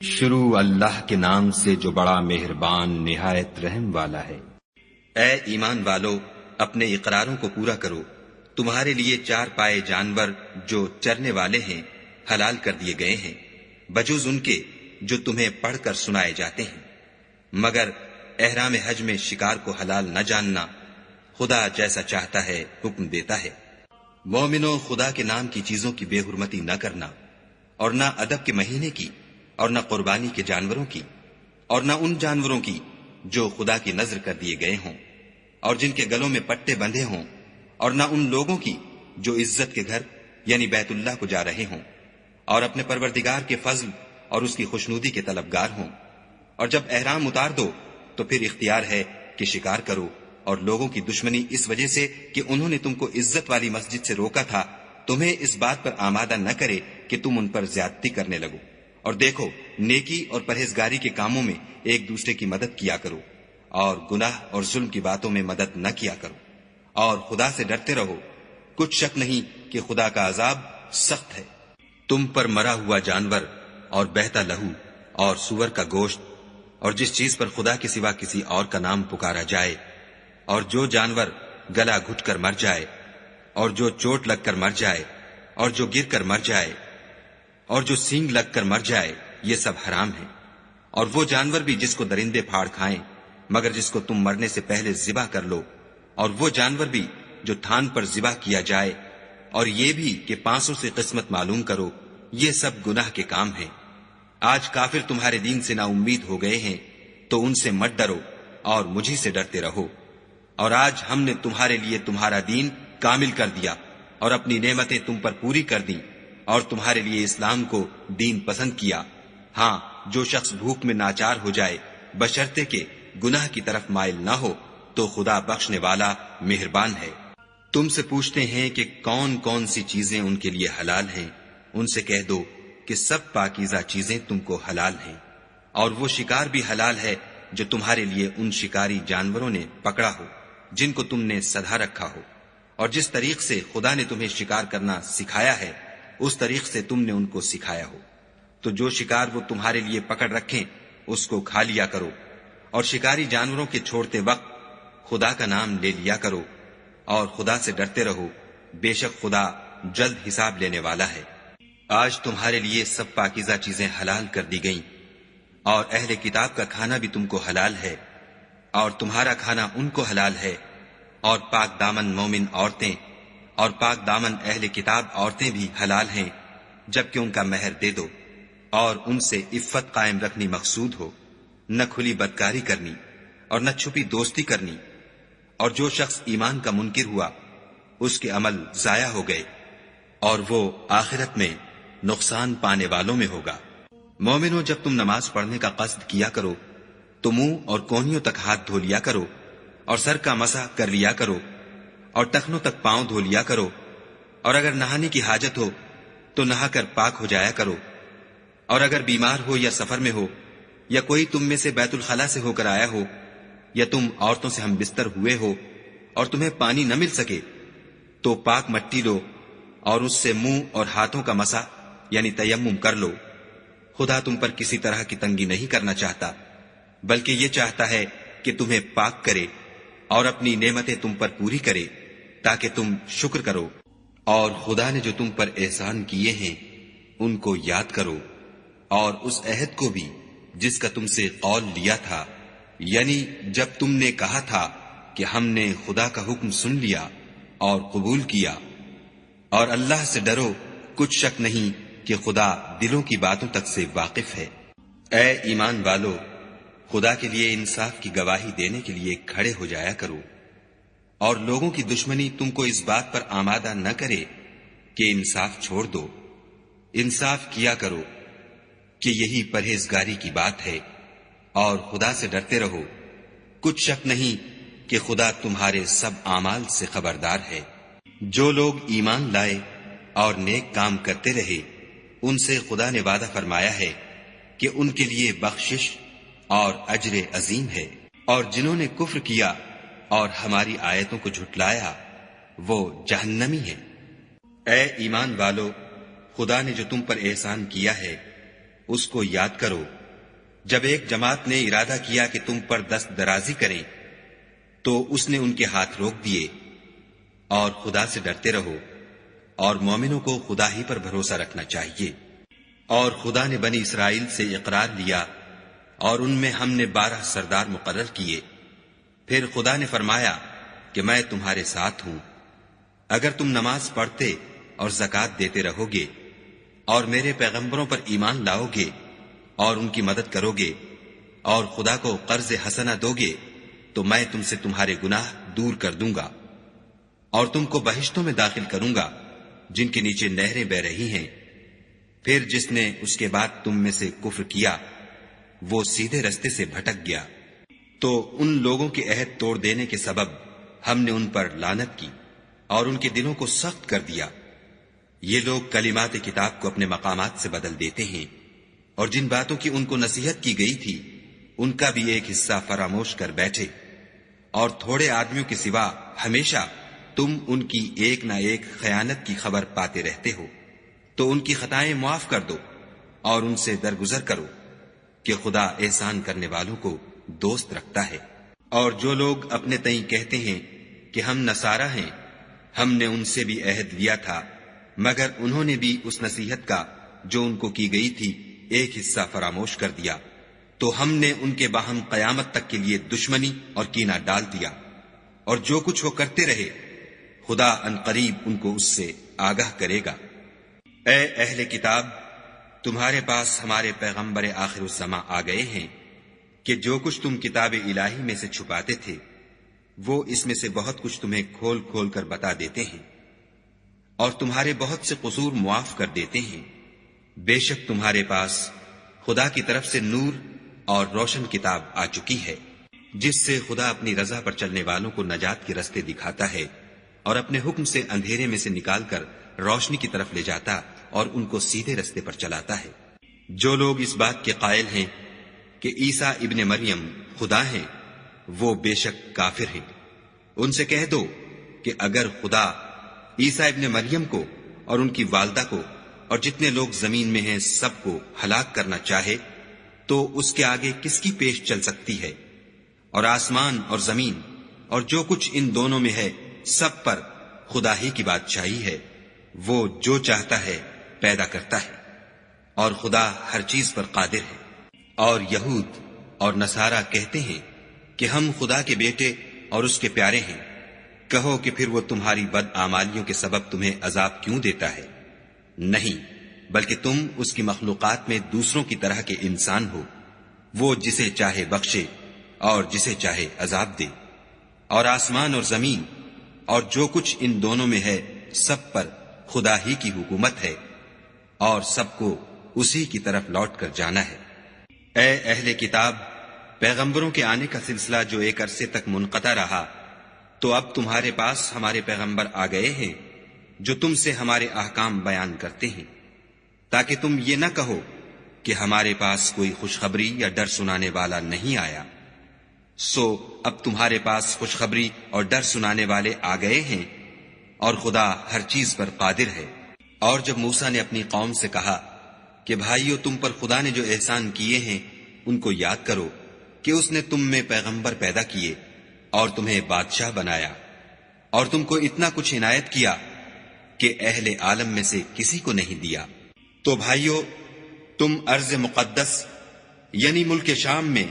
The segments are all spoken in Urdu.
شروع اللہ کے نام سے جو بڑا مہربان نہایت رحم والا ہے۔ اے ایمان والو، اپنے اقراروں کو پورا کرو۔ تمہارے لیے چار پائے جانور جو چرنے والے ہیں حلال کر دیے گئے ہیں، بجوز ان کے جو تمہیں پڑھ کر سنائے جاتے ہیں، مگر احرام حج میں شکار کو حلال نہ جاننا۔ خدا جیسا چاہتا ہے حکم دیتا ہے۔ مومنو، خدا کے نام کی چیزوں کی بے حرمتی نہ کرنا، اور نہ ادب کے مہینے کی، اور نہ قربانی کے جانوروں کی، اور نہ ان جانوروں کی جو خدا کی نذر کر دیے گئے ہوں اور جن کے گلوں میں پٹے بندھے ہوں، اور نہ ان لوگوں کی جو عزت کے گھر یعنی بیت اللہ کو جا رہے ہوں اور اپنے پروردگار کے فضل اور اس کی خوشنودی کے طلبگار ہوں۔ اور جب احرام اتار دو تو پھر اختیار ہے کہ شکار کرو، اور لوگوں کی دشمنی اس وجہ سے کہ انہوں نے تم کو عزت والی مسجد سے روکا تھا تمہیں اس بات پر آمادہ نہ کرے کہ تم ان پر زیادتی کرنے لگو۔ اور دیکھو، نیکی اور پرہیزگاری کے کاموں میں ایک دوسرے کی مدد کیا کرو، اور گناہ اور ظلم کی باتوں میں مدد نہ کیا کرو، اور خدا سے ڈرتے رہو۔ کچھ شک نہیں کہ خدا کا عذاب سخت ہے۔ تم پر مرا ہوا جانور اور بہتا لہو اور سور کا گوشت اور جس چیز پر خدا کے سوا کسی اور کا نام پکارا جائے، اور جو جانور گلا گھٹ کر مر جائے، اور جو چوٹ لگ کر مر جائے، اور جو گر کر مر جائے، اور جو سینگ لگ کر مر جائے، یہ سب حرام ہے۔ اور وہ جانور بھی جس کو درندے پھاڑ کھائیں مگر جس کو تم مرنے سے پہلے ذبح کر لو، اور وہ جانور بھی جو تھان پر ذبح کیا جائے، اور یہ بھی کہ پانسوں سے قسمت معلوم کرو، یہ سب گناہ کے کام ہیں۔ آج کافر تمہارے دین سے نا امید ہو گئے ہیں تو ان سے مت ڈرو اور مجھی سے ڈرتے رہو۔ اور آج ہم نے تمہارے لیے تمہارا دین کامل کر دیا اور اپنی نعمتیں تم پر پوری کر دیں، اور تمہارے لیے اسلام کو دین پسند کیا۔ ہاں، جو شخص بھوک میں ناچار ہو جائے بشرطے کہ گناہ کی طرف مائل نہ ہو تو خدا بخشنے والا مہربان ہے۔ تم سے پوچھتے ہیں کہ کون کون سی چیزیں ان کے لیے حلال ہیں، ان سے کہہ دو کہ سب پاکیزہ چیزیں تم کو حلال ہیں، اور وہ شکار بھی حلال ہے جو تمہارے لیے ان شکاری جانوروں نے پکڑا ہو جن کو تم نے سدھا رکھا ہو، اور جس طریق سے خدا نے تمہیں شکار کرنا سکھایا ہے اس طریق سے تم نے ان کو سکھایا ہو۔ تو جو شکار وہ تمہارے لیے پکڑ رکھیں اس کو کھا لیا کرو، اور شکاری جانوروں کے چھوڑتے وقت خدا کا نام لے لیا کرو، اور خدا سے ڈرتے رہو، بے شک خدا جلد حساب لینے والا ہے۔ آج تمہارے لیے سب پاکیزہ چیزیں حلال کر دی گئیں، اور اہل کتاب کا کھانا بھی تم کو حلال ہے، اور تمہارا کھانا ان کو حلال ہے، اور پاک دامن مومن عورتیں اور پاک دامن اہل کتاب عورتیں بھی حلال ہیں جبکہ ان کا مہر دے دو، اور ان سے عفت قائم رکھنی مقصود ہو، نہ کھلی بدکاری کرنی اور نہ چھپی دوستی کرنی۔ اور جو شخص ایمان کا منکر ہوا اس کے عمل ضائع ہو گئے، اور وہ آخرت میں نقصان پانے والوں میں ہوگا۔ مومنو، جب تم نماز پڑھنے کا قصد کیا کرو تو منہ اور کونیوں تک ہاتھ دھو لیا کرو، اور سر کا مسح کر لیا کرو، اور ٹخنوں تک پاؤں دھو لیا کرو، اور اگر نہانے کی حاجت ہو تو نہا کر پاک ہو جایا کرو، اور اگر بیمار ہو یا سفر میں ہو یا کوئی تم میں سے بیت الخلا سے ہو کر آیا ہو، یا تم عورتوں سے ہم بستر ہوئے ہو اور تمہیں پانی نہ مل سکے تو پاک مٹی لو اور اس سے منہ اور ہاتھوں کا مسح یعنی تیمم کر لو۔ خدا تم پر کسی طرح کی تنگی نہیں کرنا چاہتا، بلکہ یہ چاہتا ہے کہ تمہیں پاک کرے اور اپنی نعمتیں تم پر پوری کرے تاکہ تم شکر کرو۔ اور خدا نے جو تم پر احسان کیے ہیں ان کو یاد کرو، اور اس عہد کو بھی جس کا تم سے قول لیا تھا، یعنی جب تم نے کہا تھا کہ ہم نے خدا کا حکم سن لیا اور قبول کیا۔ اور اللہ سے ڈرو، کچھ شک نہیں کہ خدا دلوں کی باتوں تک سے واقف ہے۔ اے ایمان والو، خدا کے لیے انصاف کی گواہی دینے کے لیے کھڑے ہو جایا کرو، اور لوگوں کی دشمنی تم کو اس بات پر آمادہ نہ کرے کہ انصاف چھوڑ دو۔ انصاف کیا کرو کہ یہی پرہیزگاری کی بات ہے، اور خدا سے ڈرتے رہو۔ کچھ شک نہیں کہ خدا تمہارے سب اعمال سے خبردار ہے۔ جو لوگ ایمان لائے اور نیک کام کرتے رہے ان سے خدا نے وعدہ فرمایا ہے کہ ان کے لیے بخشش اور اجر عظیم ہے، اور جنہوں نے کفر کیا اور ہماری آیتوں کو جھٹلایا وہ جہنمی ہیں۔ اے ایمان والو، خدا نے جو تم پر احسان کیا ہے اس کو یاد کرو جب ایک جماعت نے ارادہ کیا کہ تم پر دست درازی کریں تو اس نے ان کے ہاتھ روک دیے، اور خدا سے ڈرتے رہو، اور مومنوں کو خدا ہی پر بھروسہ رکھنا چاہیے۔ اور خدا نے بنی اسرائیل سے اقرار لیا اور ان میں ہم نے 12 سردار مقرر کیے۔ پھر خدا نے فرمایا کہ میں تمہارے ساتھ ہوں، اگر تم نماز پڑھتے اور زکوٰۃ دیتے رہو گے اور میرے پیغمبروں پر ایمان لاؤ گے اور ان کی مدد کرو گے اور خدا کو قرض حسنہ دو گے تو میں تم سے تمہارے گناہ دور کر دوں گا اور تم کو بہشتوں میں داخل کروں گا جن کے نیچے نہریں بہ رہی ہیں۔ پھر جس نے اس کے بعد تم میں سے کفر کیا وہ سیدھے رستے سے بھٹک گیا، تو ان لوگوں کے عہد توڑ دینے کے سبب ہم نے ان پر لعنت کی اور ان کے دلوں کو سخت کر دیا۔ یہ لوگ کلمات کتاب کو اپنے مقامات سے بدل دیتے ہیں، اور جن باتوں کی ان کو نصیحت کی گئی تھی ان کا بھی ایک حصہ فراموش کر بیٹھے، اور تھوڑے آدمیوں کے سوا ہمیشہ تم ان کی ایک نہ ایک خیانت کی خبر پاتے رہتے ہو، تو ان کی خطائیں معاف کر دو اور ان سے درگزر کرو کہ خدا احسان کرنے والوں کو دوست رکھتا ہے۔ اور جو لوگ اپنے تئیں کہتے ہیں کہ ہم نصارہ ہیں، ہم نے ان سے بھی عہد لیا تھا، مگر انہوں نے بھی اس نصیحت کا جو ان کو کی گئی تھی ایک حصہ فراموش کر دیا، تو ہم نے ان کے باہم قیامت تک کے لیے دشمنی اور کینہ ڈال دیا۔ اور جو کچھ وہ کرتے رہے خدا عنقریب ان کو اس سے آگاہ کرے گا۔ اے اہل کتاب، تمہارے پاس ہمارے پیغمبر آخر الزماں آ گئے ہیں کہ جو کچھ تم کتاب الہی میں سے چھپاتے تھے وہ اس میں سے بہت کچھ تمہیں کھول کھول کر بتا دیتے ہیں، اور تمہارے بہت سے قصور معاف کر دیتے ہیں۔ بے شک تمہارے پاس خدا کی طرف سے نور اور روشن کتاب آ چکی ہے، جس سے خدا اپنی رضا پر چلنے والوں کو نجات کے رستے دکھاتا ہے اور اپنے حکم سے اندھیرے میں سے نکال کر روشنی کی طرف لے جاتا اور ان کو سیدھے رستے پر چلاتا ہے۔ جو لوگ اس بات کے قائل ہیں کہ عیسیٰ ابن مریم خدا ہیں وہ بے شک کافر ہیں۔ ان سے کہہ دو کہ اگر خدا عیسیٰ ابن مریم کو اور ان کی والدہ کو اور جتنے لوگ زمین میں ہیں سب کو ہلاک کرنا چاہے تو اس کے آگے کس کی پیش چل سکتی ہے؟ اور آسمان اور زمین اور جو کچھ ان دونوں میں ہے سب پر خدا ہی کی بادشاہی ہے، وہ جو چاہتا ہے پیدا کرتا ہے، اور خدا ہر چیز پر قادر ہے۔ اور یہود اور نصارہ کہتے ہیں کہ ہم خدا کے بیٹے اور اس کے پیارے ہیں۔ کہو کہ پھر وہ تمہاری بدعمالیوں کے سبب تمہیں عذاب کیوں دیتا ہے؟ نہیں، بلکہ تم اس کی مخلوقات میں دوسروں کی طرح کے انسان ہو، وہ جسے چاہے بخشے اور جسے چاہے عذاب دے۔ اور آسمان اور زمین اور جو کچھ ان دونوں میں ہے سب پر خدا ہی کی حکومت ہے، اور سب کو اسی کی طرف لوٹ کر جانا ہے۔ اے اہل کتاب، پیغمبروں کے آنے کا سلسلہ جو ایک عرصے تک منقطع رہا، تو اب تمہارے پاس ہمارے پیغمبر آ گئے ہیں جو تم سے ہمارے احکام بیان کرتے ہیں، تاکہ تم یہ نہ کہو کہ ہمارے پاس کوئی خوشخبری یا ڈر سنانے والا نہیں آیا۔ سو اب تمہارے پاس خوشخبری اور ڈر سنانے والے آ گئے ہیں، اور خدا ہر چیز پر قادر ہے۔ اور جب موسیٰ نے اپنی قوم سے کہا کہ بھائیو، تم پر خدا نے جو احسان کیے ہیں ان کو یاد کرو کہ اس نے تم میں پیغمبر پیدا کیے اور تمہیں بادشاہ بنایا، اور تم کو اتنا کچھ عنایت کیا کہ اہل عالم میں سے کسی کو نہیں دیا۔ تو بھائیو، تم ارض مقدس یعنی ملک شام میں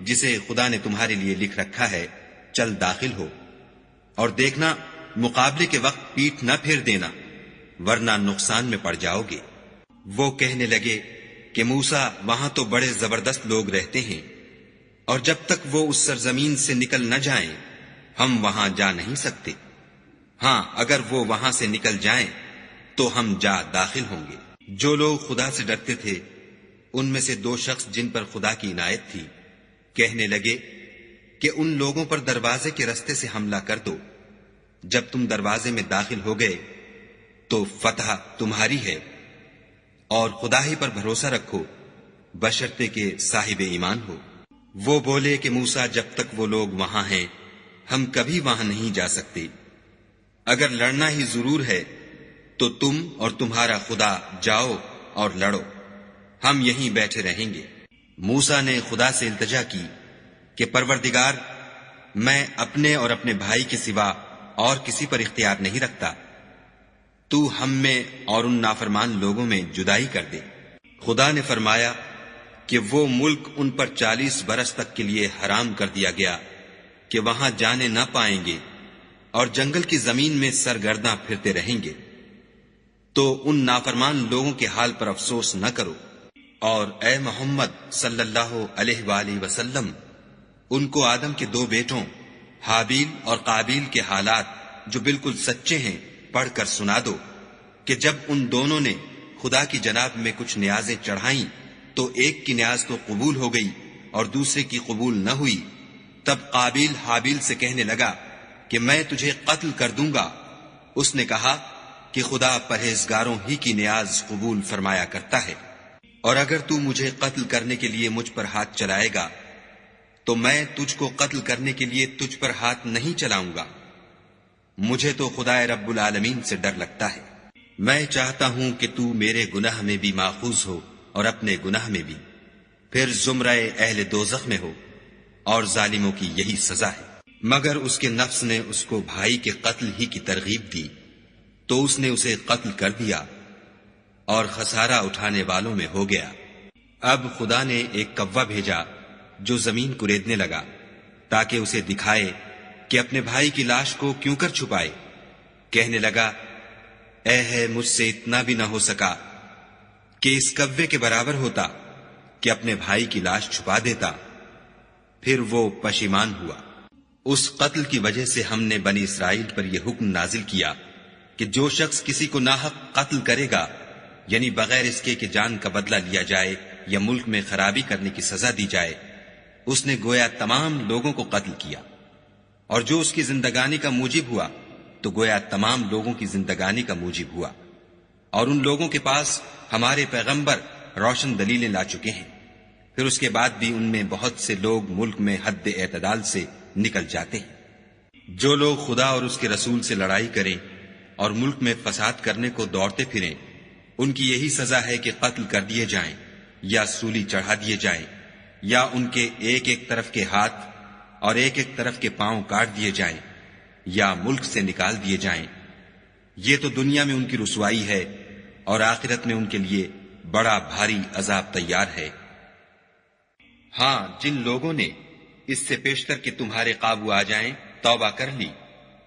جسے خدا نے تمہارے لیے لکھ رکھا ہے چل داخل ہو، اور دیکھنا مقابلے کے وقت پیٹھ نہ پھیر دینا ورنہ نقصان میں پڑ جاؤ گے۔ وہ کہنے لگے کہ موسیٰ، وہاں تو بڑے زبردست لوگ رہتے ہیں، اور جب تک وہ اس سرزمین سے نکل نہ جائیں ہم وہاں جا نہیں سکتے۔ ہاں، اگر وہ وہاں سے نکل جائیں تو ہم جا داخل ہوں گے۔ جو لوگ خدا سے ڈرتے تھے ان میں سے 2 شخص جن پر خدا کی عنایت تھی کہنے لگے کہ ان لوگوں پر دروازے کے رستے سے حملہ کر دو۔ جب تم دروازے میں داخل ہو گئے تو فتح تمہاری ہے، اور خدا ہی پر بھروسہ رکھو بشرطے کہ صاحب ایمان ہو۔ وہ بولے کہ موسیٰ، جب تک وہ لوگ وہاں ہیں ہم کبھی وہاں نہیں جا سکتے۔ اگر لڑنا ہی ضرور ہے تو تم اور تمہارا خدا جاؤ اور لڑو، ہم یہیں بیٹھے رہیں گے۔ موسیٰ نے خدا سے التجا کی کہ پروردگار، میں اپنے اور اپنے بھائی کے سوا اور کسی پر اختیار نہیں رکھتا، تو ہم میں اور ان نافرمان لوگوں میں جدائی کر دے۔ خدا نے فرمایا کہ وہ ملک ان پر 40 برس تک کے لیے حرام کر دیا گیا کہ وہاں جانے نہ پائیں گے اور جنگل کی زمین میں سرگرداں پھرتے رہیں گے۔ تو ان نافرمان لوگوں کے حال پر افسوس نہ کرو، اور اے محمد صلی اللہ علیہ وآلہ وسلم، ان کو آدم کے 2 بیٹوں حابیل اور قابیل کے حالات جو بالکل سچے ہیں پڑھ کر سنا دو کہ جب ان دونوں نے خدا کی جناب میں کچھ نیازیں چڑھائیں تو ایک کی نیاز تو قبول ہو گئی اور دوسرے کی قبول نہ ہوئی۔ تب قابیل حابیل سے کہنے لگا کہ میں تجھے قتل کر دوں گا۔ اس نے کہا کہ خدا پرہیزگاروں ہی کی نیاز قبول فرمایا کرتا ہے، اور اگر تو مجھے قتل کرنے کے لیے مجھ پر ہاتھ چلائے گا تو میں تجھ کو قتل کرنے کے لیے تجھ پر ہاتھ نہیں چلاؤں گا۔ مجھے تو خدا رب العالمین سے ڈر لگتا ہے۔ میں چاہتا ہوں کہ تو میرے گناہ میں بھی ماخوذ ہو اور اپنے گناہ میں بھی، پھر زمرہ اہل دوزخ میں ہو، اور ظالموں کی یہی سزا ہے۔ مگر اس کے نفس نے اس کو بھائی کے قتل ہی کی ترغیب دی تو اس نے اسے قتل کر دیا اور خسارہ اٹھانے والوں میں ہو گیا۔ اب خدا نے ایک کوا بھیجا جو زمین کریدنے لگا تاکہ اسے دکھائے کہ اپنے بھائی کی لاش کو کیوں کر چھپائے۔ کہنے لگا، اے ہے مجھ سے اتنا بھی نہ ہو سکا کہ اس کوے کے برابر ہوتا کہ اپنے بھائی کی لاش چھپا دیتا۔ پھر وہ پشیمان ہوا۔ اس قتل کی وجہ سے ہم نے بنی اسرائیل پر یہ حکم نازل کیا کہ جو شخص کسی کو ناحق قتل کرے گا، یعنی بغیر اس کے کہ جان کا بدلہ لیا جائے یا ملک میں خرابی کرنے کی سزا دی جائے، اس نے گویا تمام لوگوں کو قتل کیا، اور جو اس کی زندگانی کا موجب ہوا تو گویا تمام لوگوں کی زندگانی کا موجب ہوا۔ اور ان لوگوں کے پاس ہمارے پیغمبر روشن دلیلیں لا چکے ہیں، پھر اس کے بعد بھی ان میں بہت سے لوگ ملک میں حد اعتدال سے نکل جاتے ہیں۔ جو لوگ خدا اور اس کے رسول سے لڑائی کریں اور ملک میں فساد کرنے کو دوڑتے پھریں، ان کی یہی سزا ہے کہ قتل کر دیے جائیں یا سولی چڑھا دیے جائیں، یا ان کے ایک ایک طرف کے ہاتھ اور ایک ایک طرف کے پاؤں کاٹ دیے جائیں یا ملک سے نکال دیے جائیں۔ یہ تو دنیا میں ان کی رسوائی ہے، اور آخرت میں ان کے لیے بڑا بھاری عذاب تیار ہے۔ ہاں، جن لوگوں نے اس سے پیشتر کہ تمہارے قابو آ جائیں توبہ کر لی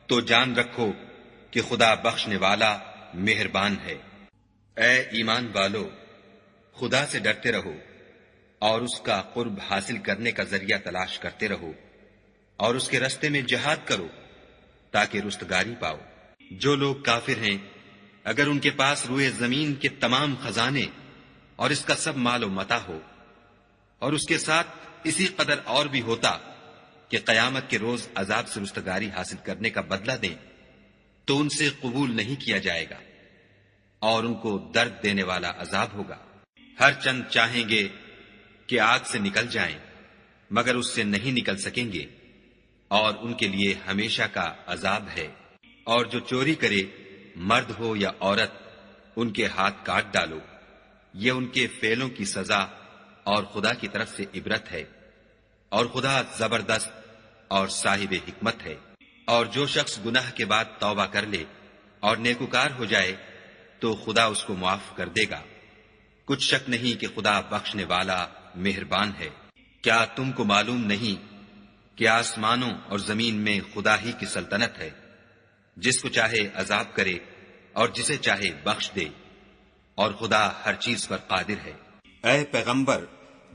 تو جان رکھو کہ خدا بخشنے والا مہربان ہے۔ اے ایمان والو، خدا سے ڈرتے رہو اور اس کا قرب حاصل کرنے کا ذریعہ تلاش کرتے رہو، اور اس کے رستے میں جہاد کرو تاکہ رستگاری پاؤ۔ جو لوگ کافر ہیں، اگر ان کے پاس روئے زمین کے تمام خزانے اور اس کا سب مال و متاع ہو، اور اس کے ساتھ اسی قدر اور بھی ہوتا کہ قیامت کے روز عذاب سے رستگاری حاصل کرنے کا بدلہ دیں، تو ان سے قبول نہیں کیا جائے گا، اور ان کو درد دینے والا عذاب ہوگا۔ ہر چند چاہیں گے کہ آگ سے نکل جائیں، مگر اس سے نہیں نکل سکیں گے، اور ان کے لیے ہمیشہ کا عذاب ہے۔ اور جو چوری کرے، مرد ہو یا عورت، ان کے ہاتھ کاٹ ڈالو، یہ ان کے فعلوں کی سزا اور خدا کی طرف سے عبرت ہے، اور خدا زبردست اور صاحب حکمت ہے۔ اور جو شخص گناہ کے بعد توبہ کر لے اور نیکوکار ہو جائے تو خدا اس کو معاف کر دے گا۔ کچھ شک نہیں کہ خدا بخشنے والا مہربان ہے۔ کیا تم کو معلوم نہیں کہ آسمانوں اور زمین میں خدا ہی کی سلطنت ہے، جس کو چاہے عذاب کرے اور جسے چاہے بخش دے، اور خدا ہر چیز پر قادر ہے۔ اے پیغمبر،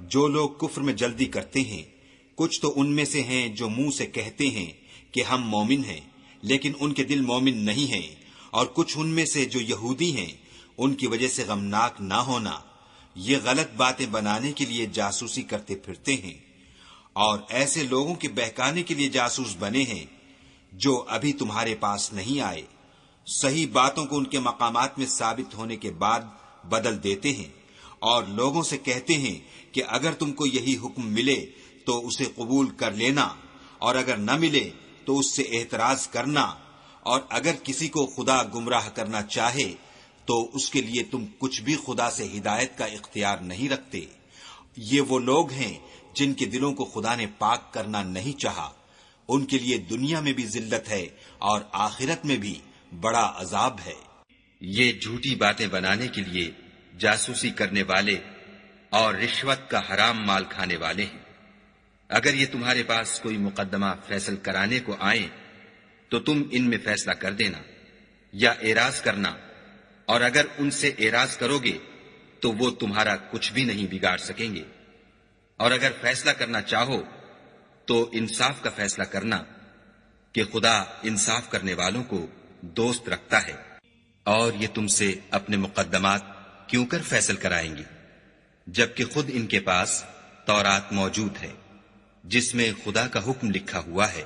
جو لوگ کفر میں جلدی کرتے ہیں، کچھ تو ان میں سے ہیں جو منہ سے کہتے ہیں کہ ہم مومن ہیں، لیکن ان کے دل مومن نہیں ہیں، اور کچھ ان میں سے جو یہودی ہیں، ان کی وجہ سے غمناک نہ ہونا، یہ غلط باتیں بنانے کے لیے جاسوسی کرتے پھرتے ہیں، اور ایسے لوگوں کے بہکانے کے لیے جاسوس بنے ہیں جو ابھی تمہارے پاس نہیں آئے، صحیح باتوں کو ان کے مقامات میں ثابت ہونے کے بعد بدل دیتے ہیں، اور لوگوں سے کہتے ہیں کہ اگر تم کو یہی حکم ملے تو اسے قبول کر لینا، اور اگر نہ ملے تو اس سے اعتراض کرنا، اور اگر کسی کو خدا گمراہ کرنا چاہے تو اس کے لیے تم کچھ بھی خدا سے ہدایت کا اختیار نہیں رکھتے۔ یہ وہ لوگ ہیں جن کے دلوں کو خدا نے پاک کرنا نہیں چاہا، ان کے لیے دنیا میں بھی ذلت ہے اور آخرت میں بھی بڑا عذاب ہے۔ یہ جھوٹی باتیں بنانے کے لیے جاسوسی کرنے والے اور رشوت کا حرام مال کھانے والے ہیں۔ اگر یہ تمہارے پاس کوئی مقدمہ فیصل کرانے کو آئیں تو تم ان میں فیصلہ کر دینا یا اعراض کرنا، اور اگر ان سے اعراض کرو گے تو وہ تمہارا کچھ بھی نہیں بگاڑ سکیں گے، اور اگر فیصلہ کرنا چاہو تو انصاف کا فیصلہ کرنا کہ خدا انصاف کرنے والوں کو دوست رکھتا ہے۔ اور یہ تم سے اپنے مقدمات کیوں کر فیصل کرائیں گے جبکہ خود ان کے پاس تورات موجود ہے جس میں خدا کا حکم لکھا ہوا ہے۔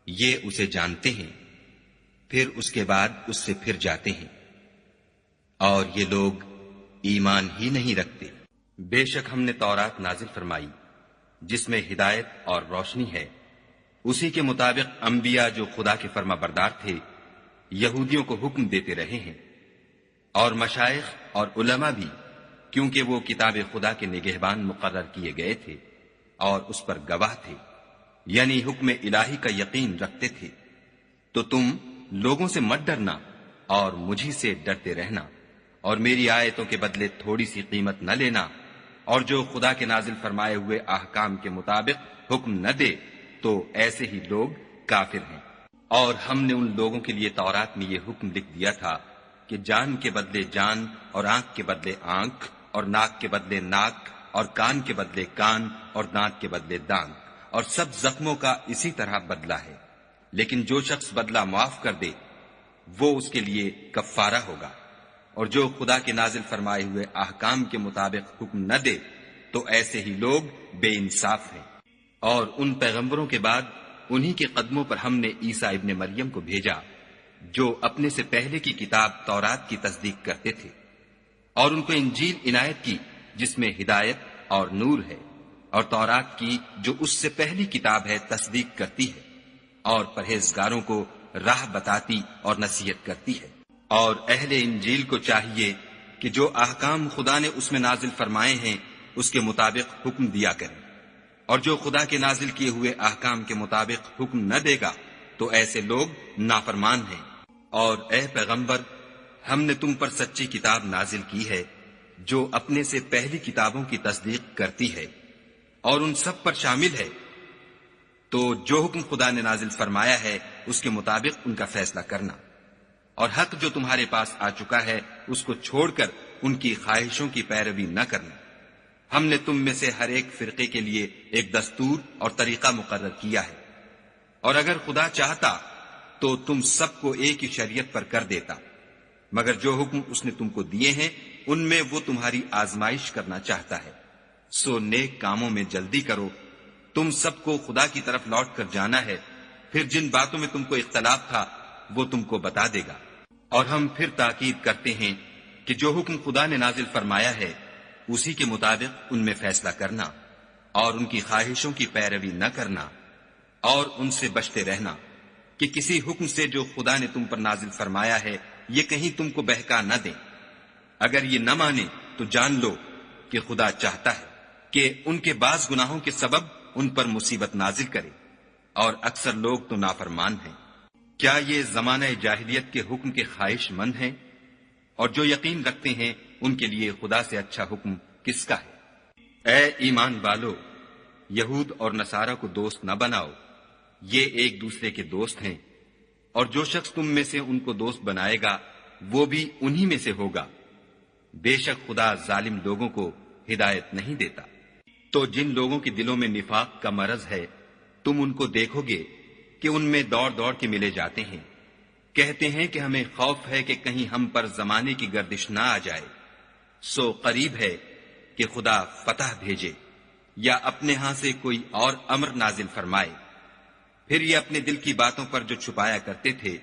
یہ اسے جانتے ہیں، پھر اس کے بعد اس سے پھر جاتے ہیں، اور یہ لوگ ایمان ہی نہیں رکھتے۔ بے شک ہم نے تورات نازل فرمائی جس میں ہدایت اور روشنی ہے، اسی کے مطابق انبیاء جو خدا کے فرما بردار تھے یہودیوں کو حکم دیتے رہے ہیں، اور مشائخ اور علماء بھی، کیونکہ وہ کتاب خدا کے نگہبان مقرر کیے گئے تھے اور اس پر گواہ تھے، یعنی حکم الہی کا یقین رکھتے تھے۔ تو تم لوگوں سے مت ڈرنا اور مجھی سے ڈرتے رہنا، اور میری آیتوں کے بدلے تھوڑی سی قیمت نہ لینا، اور جو خدا کے نازل فرمائے ہوئے احکام کے مطابق حکم نہ دے تو ایسے ہی لوگ کافر ہیں۔ اور ہم نے ان لوگوں کے لیے تورات میں یہ حکم لکھ دیا تھا کہ جان کے بدلے جان، اور آنکھ کے بدلے آنکھ، اور ناک کے بدلے ناک، اور کان کے بدلے کان، اور دانت کے بدلے دانت، اور سب زخموں کا اسی طرح بدلہ ہے، لیکن جو شخص بدلہ معاف کر دے وہ اس کے لیے کفارہ ہوگا، اور جو خدا کے نازل فرمائے ہوئے احکام کے مطابق حکم نہ دے تو ایسے ہی لوگ بے انصاف ہیں۔ اور ان پیغمبروں کے بعد انہی کے قدموں پر ہم نے عیسیٰ ابن مریم کو بھیجا جو اپنے سے پہلے کی کتاب تورات کی تصدیق کرتے تھے، اور ان کو انجیل عنایت کی جس میں ہدایت اور نور ہے، اور تورات کی جو اس سے پہلی کتاب ہے تصدیق کرتی ہے، اور پرہیزگاروں کو راہ بتاتی اور نصیحت کرتی ہے۔ اور اہل انجیل کو چاہیے کہ جو احکام خدا نے اس میں نازل فرمائے ہیں اس کے مطابق حکم دیا کریں، اور جو خدا کے نازل کیے ہوئے احکام کے مطابق حکم نہ دے گا تو ایسے لوگ نافرمان ہیں۔ اور اے پیغمبر، ہم نے تم پر سچی کتاب نازل کی ہے جو اپنے سے پہلی کتابوں کی تصدیق کرتی ہے اور ان سب پر شامل ہے، تو جو حکم خدا نے نازل فرمایا ہے اس کے مطابق ان کا فیصلہ کرنا، اور حق جو تمہارے پاس آ چکا ہے اس کو چھوڑ کر ان کی خواہشوں کی پیروی نہ کرنا۔ ہم نے تم میں سے ہر ایک فرقے کے لیے ایک دستور اور طریقہ مقرر کیا ہے، اور اگر خدا چاہتا تو تم سب کو ایک ہی شریعت پر کر دیتا، مگر جو حکم اس نے تم کو دیے ہیں ان میں وہ تمہاری آزمائش کرنا چاہتا ہے۔ سو نیک کاموں میں جلدی کرو، تم سب کو خدا کی طرف لوٹ کر جانا ہے، پھر جن باتوں میں تم کو اختلاف تھا وہ تم کو بتا دے گا۔ اور ہم پھر تاکید کرتے ہیں کہ جو حکم خدا نے نازل فرمایا ہے اسی کے مطابق ان میں فیصلہ کرنا، اور ان کی خواہشوں کی پیروی نہ کرنا، اور ان سے بچتے رہنا کہ کسی حکم سے جو خدا نے تم پر نازل فرمایا ہے یہ کہیں تم کو بہکا نہ دیں۔ اگر یہ نہ مانے تو جان لو کہ خدا چاہتا ہے کہ ان کے بعض گناہوں کے سبب ان پر مصیبت نازل کرے، اور اکثر لوگ تو نافرمان ہیں۔ کیا یہ زمانہ جاہلیت کے حکم کے خواہش مند ہیں؟ اور جو یقین رکھتے ہیں ان کے لیے خدا سے اچھا حکم کس کا ہے؟ اے ایمان والو، یہود اور نصارہ کو دوست نہ بناؤ، یہ ایک دوسرے کے دوست ہیں، اور جو شخص تم میں سے ان کو دوست بنائے گا وہ بھی انہی میں سے ہوگا۔ بے شک خدا ظالم لوگوں کو ہدایت نہیں دیتا۔ تو جن لوگوں کے دلوں میں نفاق کا مرض ہے تم ان کو دیکھو گے کہ ان میں دوڑ دوڑ کے ملے جاتے ہیں، کہتے ہیں کہ ہمیں خوف ہے کہ کہیں ہم پر زمانے کی گردش نہ آ جائے۔ سو قریب ہے کہ خدا فتح بھیجے یا اپنے ہاں سے کوئی اور امر نازل فرمائے، پھر یہ اپنے دل کی باتوں پر جو چھپایا کرتے تھے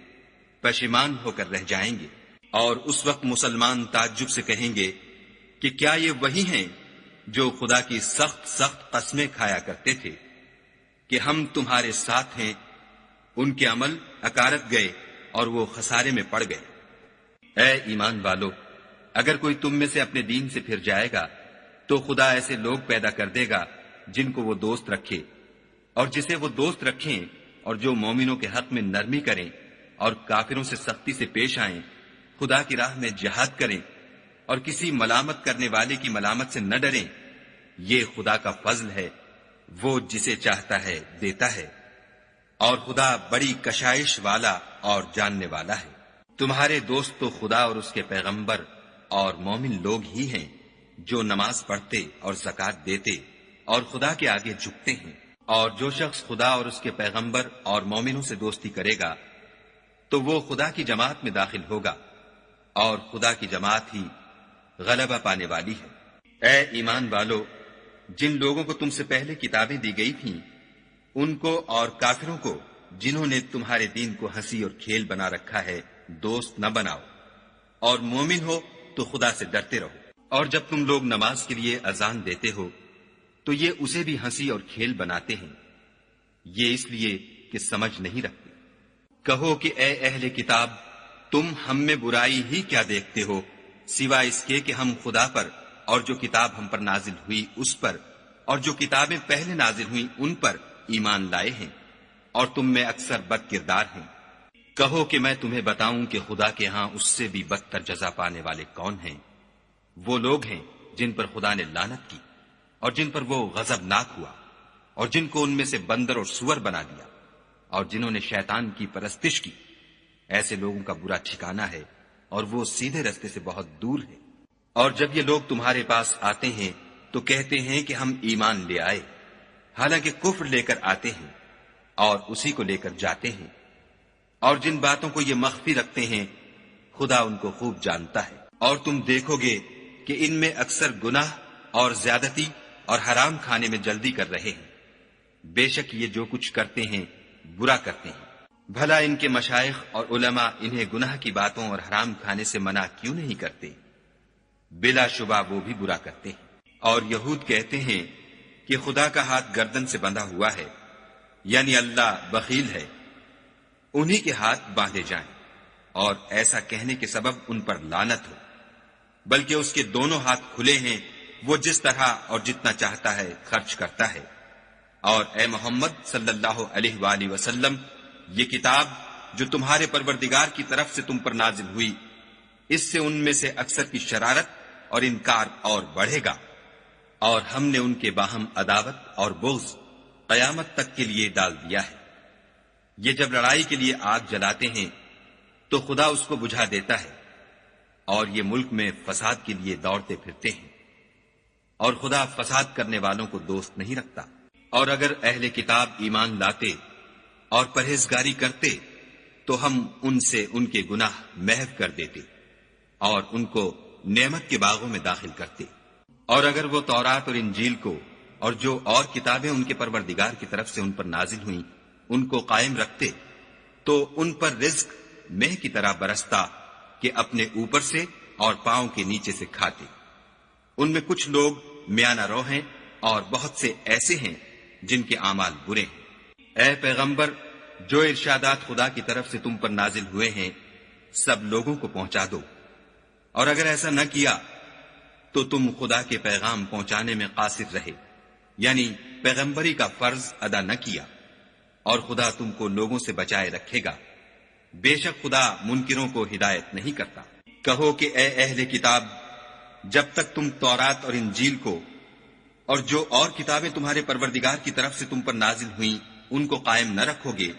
پشیمان ہو کر رہ جائیں گے۔ اور اس وقت مسلمان تعجب سے کہیں گے کہ کیا یہ وہی ہیں جو خدا کی سخت سخت قسمیں کھایا کرتے تھے کہ ہم تمہارے ساتھ ہیں؟ ان کے عمل اکارت گئے اور وہ خسارے میں پڑ گئے۔ اے ایمان والو، اگر کوئی تم میں سے اپنے دین سے پھر جائے گا تو خدا ایسے لوگ پیدا کر دے گا جن کو وہ دوست رکھے اور جسے وہ دوست رکھیں، اور جو مومنوں کے حق میں نرمی کریں اور کافروں سے سختی سے پیش آئیں، خدا کی راہ میں جہاد کریں اور کسی ملامت کرنے والے کی ملامت سے نہ ڈریں۔ یہ خدا کا فضل ہے، وہ جسے چاہتا ہے دیتا ہے، اور خدا بڑی کشائش والا اور جاننے والا ہے۔ تمہارے دوست تو خدا اور اس کے پیغمبر اور مومن لوگ ہی ہیں جو نماز پڑھتے اور زکوٰۃ دیتے اور خدا کے آگے جھکتے ہیں، اور جو شخص خدا اور اس کے پیغمبر اور مومنوں سے دوستی کرے گا تو وہ خدا کی جماعت میں داخل ہوگا، اور خدا کی جماعت ہی غلبہ پانے والی ہے۔ اے ایمان والو، جن لوگوں کو تم سے پہلے کتابیں دی گئی تھیں ان کو اور کافروں کو جنہوں نے تمہارے دین کو ہنسی اور کھیل بنا رکھا ہے دوست نہ بناؤ، اور مومن ہو تو خدا سے ڈرتے رہو۔ اور جب تم لوگ نماز کے لیے اذان دیتے ہو تو یہ اسے بھی ہنسی اور کھیل بناتے ہیں، یہ اس لیے کہ سمجھ نہیں رکھتے۔ کہو کہ اے اہل کتاب، تم ہم میں برائی ہی کیا دیکھتے ہو سوائے اس کے کہ ہم خدا پر اور جو کتاب ہم پر نازل ہوئی اس پر اور جو کتابیں پہلے نازل ہوئیں ان پر ایمان لائے ہیں، اور تم میں اکثر بد کردار ہیں۔ کہو کہ میں تمہیں بتاؤں کہ خدا کے ہاں اس سے بھی بدتر جزا پانے والے کون ہیں؟ وہ لوگ ہیں جن پر خدا نے لعنت کی اور جن پر وہ غضبناک ہوا، اور جن کو ان میں سے بندر اور سور بنا دیا، اور جنہوں نے شیطان کی پرستش کی۔ ایسے لوگوں کا برا ٹھکانہ ہے اور وہ سیدھے رستے سے بہت دور ہے۔ اور جب یہ لوگ تمہارے پاس آتے ہیں تو کہتے ہیں کہ ہم ایمان لے آئے، حالانکہ کفر لے کر آتے ہیں اور اسی کو لے کر جاتے ہیں، اور جن باتوں کو یہ مخفی رکھتے ہیں خدا ان کو خوب جانتا ہے۔ اور تم دیکھو گے کہ ان میں اکثر گناہ اور زیادتی اور حرام کھانے میں جلدی کر رہے ہیں۔ بے شک یہ جو کچھ کرتے ہیں برا کرتے ہیں۔ بھلا ان کے مشائخ اور علماء انہیں گناہ کی باتوں اور حرام کھانے سے منع کیوں نہیں کرتے؟ بلا شبہ وہ بھی برا کرتے ہیں۔ اور یہود کہتے ہیں کہ خدا کا ہاتھ گردن سے بندھا ہوا ہے، یعنی اللہ بخیل ہے، انہی کے ہاتھ باندھے جائیں، اور ایسا کہنے کے سبب ان پر لعنت ہو، بلکہ اس کے دونوں ہاتھ کھلے ہیں، وہ جس طرح اور جتنا چاہتا ہے خرچ کرتا ہے۔ اور اے محمد صلی اللہ علیہ وآلہ وسلم، یہ کتاب جو تمہارے پروردگار کی طرف سے تم پر نازل ہوئی، اس سے ان میں سے اکثر کی شرارت اور انکار اور بڑھے گا، اور ہم نے ان کے باہم عداوت اور بغض قیامت تک کے لیے ڈال دیا ہے۔ یہ جب لڑائی کے لیے آگ جلاتے ہیں تو خدا اس کو بجھا دیتا ہے، اور یہ ملک میں فساد کے لیے دوڑتے پھرتے ہیں، اور خدا فساد کرنے والوں کو دوست نہیں رکھتا۔ اور اگر اہل کتاب ایمان لاتے اور پرہیزگاری کرتے تو ہم ان سے ان کے گناہ محو کر دیتے اور ان کو نعمت کے باغوں میں داخل کرتے۔ اور اگر وہ تورات اور انجیل کو اور جو اور کتابیں ان کے پروردگار کی طرف سے ان پر نازل ہوئیں ان کو قائم رکھتے تو ان پر رزق مہ کی طرح برستا کہ اپنے اوپر سے اور پاؤں کے نیچے سے کھاتے۔ ان میں کچھ لوگ میانہ رو ہیں اور بہت سے ایسے ہیں جن کے اعمال برے ہیں۔ اے پیغمبر، جو ارشادات خدا کی طرف سے تم پر نازل ہوئے ہیں سب لوگوں کو پہنچا دو، اور اگر ایسا نہ کیا تو تم خدا کے پیغام پہنچانے میں قاصر رہے، یعنی پیغمبری کا فرض ادا نہ کیا، اور خدا تم کو لوگوں سے بچائے رکھے گا۔ بے شک خدا منکروں کو ہدایت نہیں کرتا۔ کہو کہ اے اہل کتاب، جب تک تم تورات اور انجیل کو اور جو اور کتابیں تمہارے پروردگار کی طرف سے تم پر نازل ہوئیں ان کو قائم نہ رکھو گے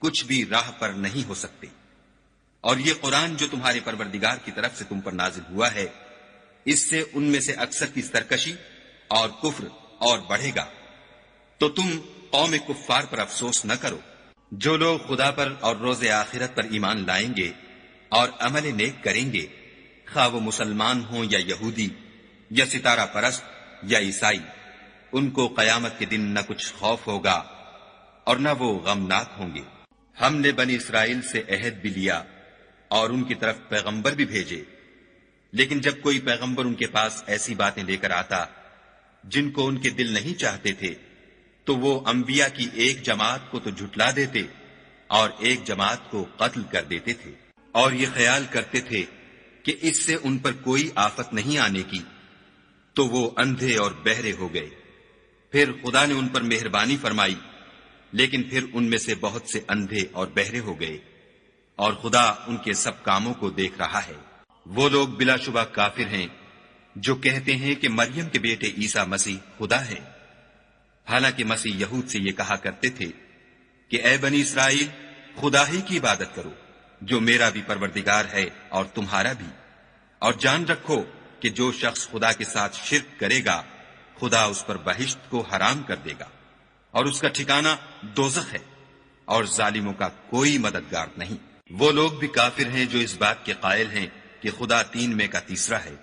کچھ بھی راہ پر نہیں ہو سکتے۔ اور یہ قرآن جو تمہارے پروردگار کی طرف سے تم پر نازل ہوا ہے اس سے ان میں سے اکثر کی سرکشی اور کفر اور بڑھے گا، تو تم قوم کفار پر افسوس نہ کرو۔ جو لوگ خدا پر اور روز آخرت پر ایمان لائیں گے اور عمل نیک کریں گے، خواہ وہ مسلمان ہوں یا یہودی یا ستارہ پرست یا عیسائی، ان کو قیامت کے دن نہ کچھ خوف ہوگا اور نہ وہ غمناک ہوں گے۔ ہم نے بنی اسرائیل سے عہد بھی لیا اور ان کی طرف پیغمبر بھی بھیجے، لیکن جب کوئی پیغمبر ان کے پاس ایسی باتیں لے کر آتا جن کو ان کے دل نہیں چاہتے تھے تو وہ انبیاء کی ایک جماعت کو تو جھٹلا دیتے اور ایک جماعت کو قتل کر دیتے تھے۔ اور یہ خیال کرتے تھے کہ اس سے ان پر کوئی آفت نہیں آنے کی، تو وہ اندھے اور بہرے ہو گئے۔ پھر خدا نے ان پر مہربانی فرمائی، لیکن پھر ان میں سے بہت سے اندھے اور بہرے ہو گئے، اور خدا ان کے سب کاموں کو دیکھ رہا ہے۔ وہ لوگ بلا شبہ کافر ہیں جو کہتے ہیں کہ مریم کے بیٹے عیسیٰ مسیح خدا ہے، حالانکہ مسیح یہود سے یہ کہا کرتے تھے کہ اے بنی اسرائیل، خدا ہی کی عبادت کرو جو میرا بھی پروردگار ہے اور تمہارا بھی، اور جان رکھو کہ جو شخص خدا کے ساتھ شرک کرے گا خدا اس پر بہشت کو حرام کر دے گا، اور اس کا ٹھکانہ دوزخ ہے، اور ظالموں کا کوئی مددگار نہیں۔ وہ لوگ بھی کافر ہیں جو اس بات کے قائل ہیں کہ خدا تین میں کا تیسرا ہے،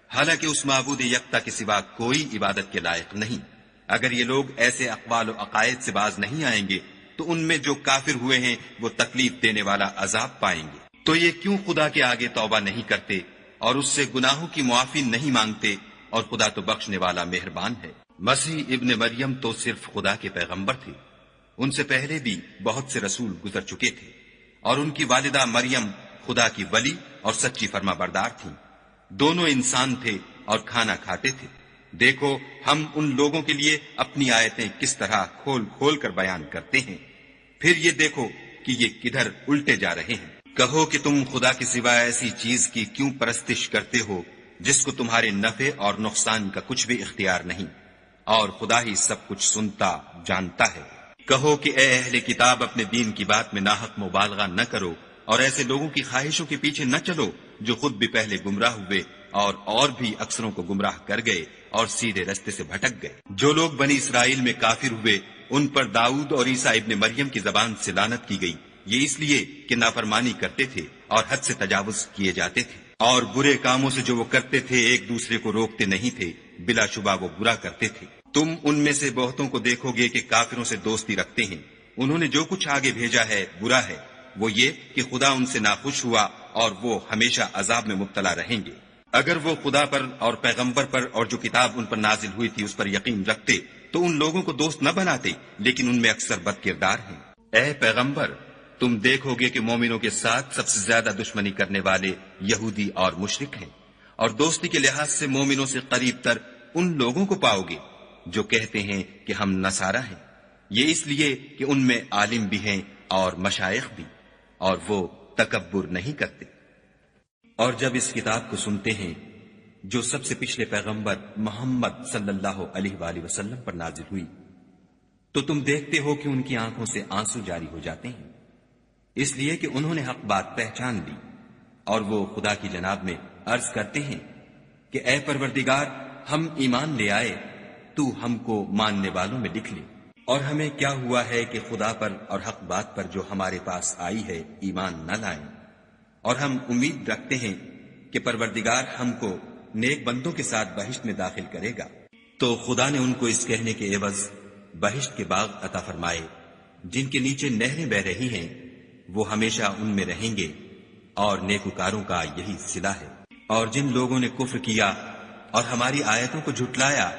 حالانکہ اس معبود یکتا کے سوا کوئی عبادت کے لائق نہیں۔ اگر یہ لوگ ایسے اقوال و عقائد سے باز نہیں آئیں گے تو ان میں جو کافر ہوئے ہیں وہ تکلیف دینے والا عذاب پائیں گے۔ تو یہ کیوں خدا کے آگے توبہ نہیں کرتے اور اس سے گناہوں کی معافی نہیں مانگتے، اور خدا تو بخشنے والا مہربان ہے۔ مسیح ابن مریم تو صرف خدا کے پیغمبر تھے، ان سے پہلے بھی بہت سے رسول گزر چکے تھے، اور ان کی والدہ مریم خدا کی ولی اور سچی فرما بردار تھیں۔ دونوں انسان تھے اور کھانا کھاتے تھے۔ دیکھو ہم ان لوگوں کے لیے اپنی آیتیں کس طرح کھول کھول کر بیان کرتے ہیں، پھر یہ دیکھو کہ یہ کدھر الٹے جا رہے ہیں۔ کہو کہ تم خدا کے سوا ایسی چیز کی کیوں پرستش کرتے ہو جس کو تمہارے نفع اور نقصان کا کچھ بھی اختیار نہیں، اور خدا ہی سب کچھ سنتا جانتا ہے۔ کہو کہ اے اہل کتاب، اپنے دین کی بات میں ناحق مبالغہ نہ کرو، اور ایسے لوگوں کی خواہشوں کے پیچھے نہ چلو جو خود بھی پہلے گمراہ ہوئے اور بھی اکثروں کو گمراہ کر گئے اور سیدھے رستے سے بھٹک گئے۔ جو لوگ بنی اسرائیل میں کافر ہوئے ان پر داؤد اور عیسیٰ ابن مریم کی زبان سے لعنت کی گئی، یہ اس لیے کہ نافرمانی کرتے تھے اور حد سے تجاوز کیے جاتے تھے، اور برے کاموں سے جو وہ کرتے تھے ایک دوسرے کو روکتے نہیں تھے، بلا شبہ وہ برا کرتے تھے۔ تم ان میں سے بہتوں کو دیکھو گے کہ کافروں سے دوستی رکھتے ہیں، انہوں نے جو کچھ آگے بھیجا ہے برا ہے، وہ یہ کہ خدا ان سے ناخوش ہوا اور وہ ہمیشہ عذاب میں مبتلا رہیں گے۔ اگر وہ خدا پر اور پیغمبر پر اور جو کتاب ان پر نازل ہوئی تھی اس پر یقین رکھتے تو ان لوگوں کو دوست نہ بناتے، لیکن ان میں اکثر بد کردار ہیں۔ اے پیغمبر، تم دیکھو گے کہ مومنوں کے ساتھ سب سے زیادہ دشمنی کرنے والے یہودی اور مشرک ہیں، اور دوستی کے لحاظ سے مومنوں سے قریب تر ان لوگوں کو پاؤ گے جو کہتے ہیں کہ ہم نصارہ ہیں، یہ اس لیے کہ ان میں عالم بھی ہیں اور مشائخ بھی، اور وہ تکبر نہیں کرتے۔ اور جب اس کتاب کو سنتے ہیں جو سب سے پچھلے پیغمبر محمد صلی اللہ علیہ وآلہ وسلم پر نازل ہوئی، تو تم دیکھتے ہو کہ ان کی آنکھوں سے آنسو جاری ہو جاتے ہیں، اس لیے کہ انہوں نے حق بات پہچان لی، اور وہ خدا کی جناب میں عرض کرتے ہیں کہ اے پروردگار، ہم ایمان لے آئے، تو ہم کو ماننے والوں میں لکھ لے۔ اور ہمیں کیا ہوا ہے کہ خدا پر اور حق بات پر جو ہمارے پاس آئی ہے ایمان نہ لائیں، اور ہم امید رکھتے ہیں کہ پروردگار ہم کو نیک بندوں کے ساتھ بہشت میں داخل کرے گا۔ تو خدا نے ان کو اس کہنے کے عوض بہشت کے باغ عطا فرمائے جن کے نیچے نہریں بہ رہی ہیں، وہ ہمیشہ ان میں رہیں گے، اور نیکوکاروں کا یہی صلہ ہے۔ اور جن لوگوں نے کفر کیا اور ہماری آیتوں کو جھٹلایا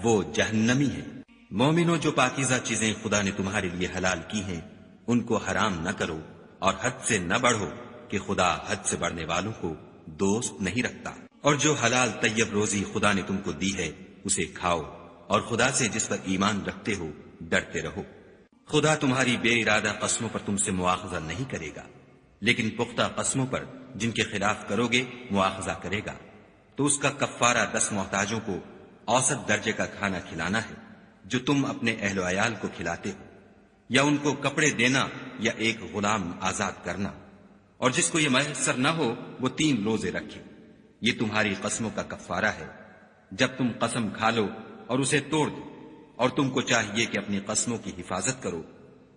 وہ جہنمی ہیں۔ مومنوں، جو پاکیزہ چیزیں خدا نے تمہارے لیے حلال کی ہیں ان کو حرام نہ کرو، اور حد سے نہ بڑھو کہ خدا حد سے بڑھنے والوں کو دوست نہیں رکھتا۔ اور جو حلال طیب روزی خدا نے تم کو دی ہے اسے کھاؤ، اور خدا سے جس پر ایمان رکھتے ہو ڈرتے رہو۔ خدا تمہاری بے ارادہ قسموں پر تم سے مواخذہ نہیں کرے گا، لیکن پختہ قسموں پر جن کے خلاف کرو گے مواخذہ کرے گا، تو اس کا کفارہ 10 محتاجوں کو اوسط درجے کا کھانا کھلانا ہے جو تم اپنے اہل و عیال کو کھلاتے ہو، یا ان کو کپڑے دینا یا ایک غلام آزاد کرنا، اور جس کو یہ میسر نہ ہو وہ 3 روزے رکھے۔ یہ تمہاری قسموں کا کفارہ ہے جب تم قسم کھا لو اور اسے توڑ دو، اور تم کو چاہیے کہ اپنی قسموں کی حفاظت کرو۔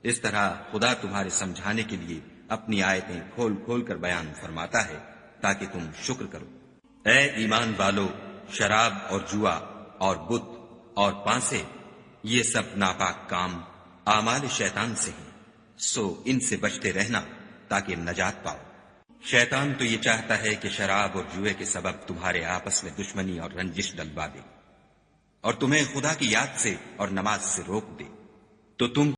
اس طرح خدا تمہارے سمجھانے کے لیے اپنی آیتیں کھول کھول کر بیان فرماتا ہے تاکہ تم شکر کرو۔ اے ایمان والو، شراب اور جوا اور بت اور پانسے، یہ سب ناپاک کام اعمال شیطان سے ہیں، سو ان سے بچتے رہنا تاکہ نجات پاؤ۔ شیطان تو یہ چاہتا ہے کہ شراب اور جوئے کے سبب تمہارے آپس میں دشمنی اور رنجش ڈلوا دے، اور تمہیں خدا کی یاد سے اور نماز سے روک دے، تو تم